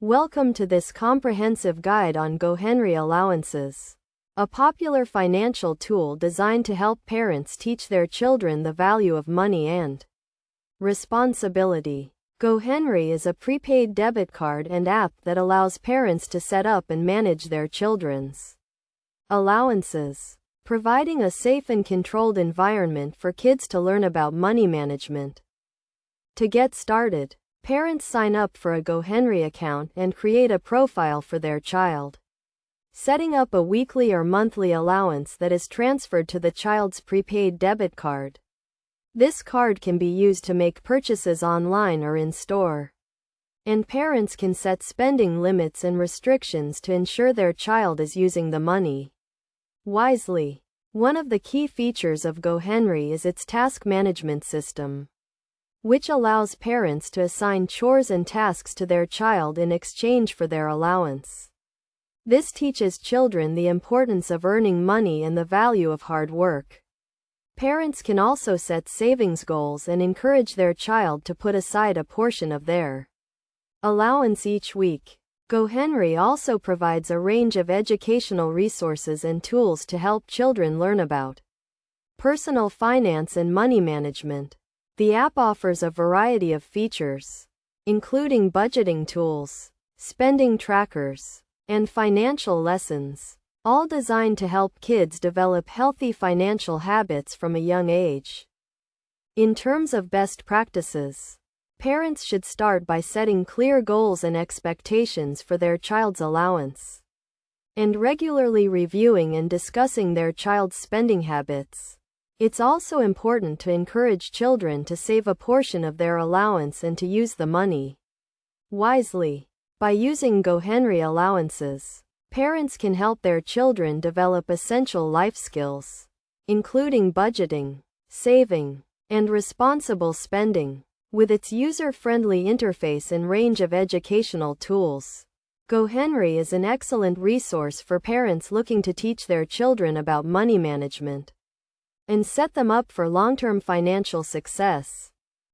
Welcome to this comprehensive guide on GoHenry Allowances, a popular financial tool designed to help parents teach their children the value of money and responsibility. GoHenry is a prepaid debit card and app that allows parents to set up and manage their children's allowances, providing a safe and controlled environment for kids to learn about money management. To get started, parents sign up for a GoHenry account and create a profile for their child, setting up a weekly or monthly allowance that is transferred to the child's prepaid debit card. This card can be used to make purchases online or in store, and parents can set spending limits and restrictions to ensure their child is using the money wisely. One of the key features of GoHenry is its task management system, which allows parents to assign chores and tasks to their child in exchange for their allowance. This teaches children the importance of earning money and the value of hard work. Parents can also set savings goals and encourage their child to put aside a portion of their allowance each week. GoHenry also provides a range of educational resources and tools to help children learn about personal finance and money management. The app offers a variety of features, including budgeting tools, spending trackers, and financial lessons, all designed to help kids develop healthy financial habits from a young age. In terms of best practices, parents should start by setting clear goals and expectations for their child's allowance, and regularly reviewing and discussing their child's spending habits. It's also important to encourage children to save a portion of their allowance and to use the money wisely. By using GoHenry Allowances, parents can help their children develop essential life skills, including budgeting, saving, and responsible spending. With its user-friendly interface and range of educational tools, GoHenry is an excellent resource for parents looking to teach their children about money management and set them up for long-term financial success.